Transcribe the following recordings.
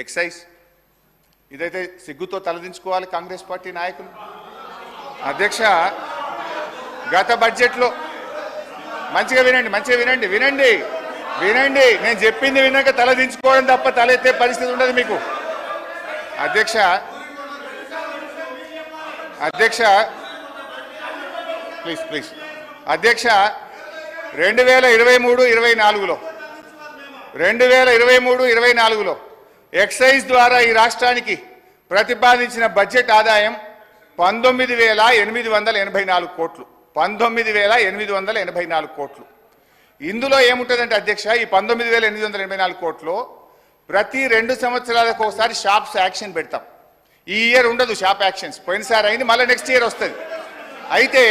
Excise ఇదైతే సిగ్గుతో తలదించుకోవాలి Congress party నాయకులు. అధ్యక్ష, గత బడ్జెట్లో మంచిగా వినండి, నేను చెప్పింది విన్నాక తలదించుకోవడం తప్ప తలెత్తే పరిస్థితి ఉండదు మీకు. అధ్యక్ష ప్లీజ్ అధ్యక్ష, 2023-24లో ఎక్సైజ్ ద్వారా ఈ రాష్ట్రానికి ప్రతిపాదించిన బడ్జెట్ ఆదాయం 19,884 కోట్లు. 19,884 కోట్లు. ఇందులో ఏముంటుందంటే అధ్యక్ష, ఈ 19,884 కోట్లు ప్రతి 2 సంవత్సరాలకు ఒకసారి షాప్స్ యాక్షన్ పెడతాం. ఈ ఇయర్ ఉండదు షాప్ యాక్షన్స్, పోయినసారి అయింది, మళ్ళీ నెక్స్ట్ ఇయర్ వస్తుంది. అయితే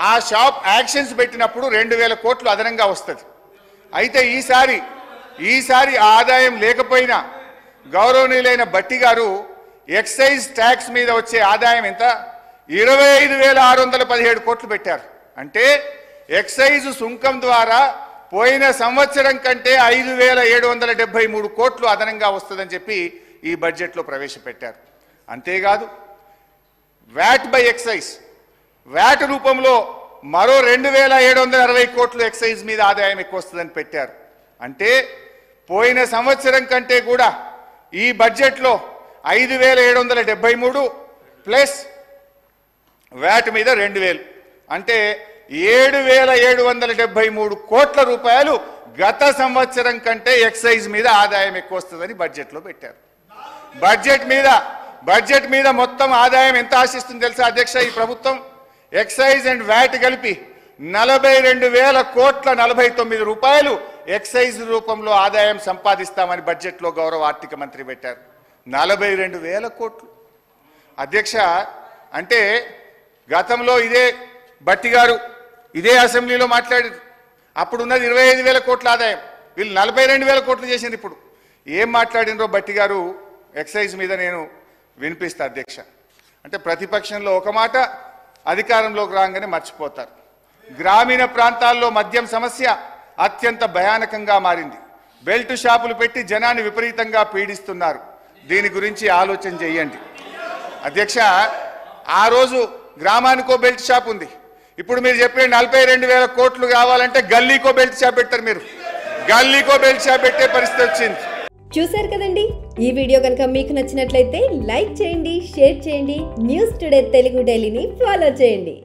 ఆ షాప్ యాక్షన్స్ పెట్టినప్పుడు 2,000 కోట్లు అదనంగా వస్తుంది. అయితే ఈసారి ఆదాయం లేకపోయినా గౌరవనీయులైన భట్టి గారు ఎక్సైజ్ ట్యాక్స్ మీద వచ్చే ఆదాయం ఎంత 25,617 కోట్లు పెట్టారు. అంటే ఎక్సైజ్ సుంకం ద్వారా పోయిన సంవత్సరం కంటే 5,773 కోట్లు అదనంగా వస్తుందని చెప్పి ఈ బడ్జెట్లో ప్రవేశపెట్టారు. అంతేకాదు వ్యాట్ బై ఎక్సైజ్, వ్యాట్ రూపంలో మరో 2,760 కోట్లు ఎక్సైజ్ మీద ఆదాయం ఎక్కువ వస్తుందని పెట్టారు. అంటే పోయిన సంవత్సరం కంటే కూడా ఈ బడ్జెట్లో 5,773 ప్లస్ వ్యాట్ మీద 2,000 అంటే 7,773 కోట్ల రూపాయలు గత సంవత్సరం కంటే ఎక్సైజ్ మీద ఆదాయం ఎక్కువ వస్తుందని బడ్జెట్లో పెట్టారు. బడ్జెట్ మీద మొత్తం ఆదాయం ఎంత ఆశిస్తుంది తెలుసా అధ్యక్ష? ఈ ప్రభుత్వం ఎక్సైజ్ అండ్ వ్యాట్ కలిపి 42,049 రూపాయలు ఎక్సైజ్ రూపంలో ఆదాయం సంపాదిస్తామని బడ్జెట్లో గౌరవ ఆర్థిక మంత్రి పెట్టారు. 42,000 కోట్లు. అధ్యక్ష, అంటే గతంలో ఇదే భట్టి గారు ఇదే అసెంబ్లీలో మాట్లాడారు. అప్పుడున్నది 25,000 కోట్ల ఆదాయం, వీళ్ళు 42,000 కోట్లు చేసింది. ఇప్పుడు ఏం మాట్లాడినరో భట్టి గారు ఎక్సైజ్ మీద నేను వినిపిస్తా అధ్యక్ష. అంటే ప్రతిపక్షంలో ఒక మాట, అధికారంలోకి రాగానే మర్చిపోతారు. గ్రామీణ ప్రాంతాల్లో మద్యం సమస్య అత్యంత భయానకంగా మారింది. బెల్ట్ షాపులు పెట్టి జనాన్ని విపరీతంగా పీడిస్తున్నారు. దీని గురించి ఆలోచన చేయండి అధ్యక్ష. ఆ రోజు గ్రామానికో బెల్ట్ షాప్ ఉంది. ఇప్పుడు మీరు చెప్పిన 42,000 కోట్లు కావాలంటే గల్లీకో బెల్ట్ షాప్ పెట్టారు. మీరు గల్లీకో బెల్ట్ షాప్ పెట్టే పరిస్థితి వచ్చింది. చూశారు కదండి, ఈ వీడియో కనుక మీకు నచ్చినట్లయితే లైక్ చేయండి, షేర్ చేయండి, న్యూస్ టుడే తెలుగు డైలీని ఫాలో చేయండి.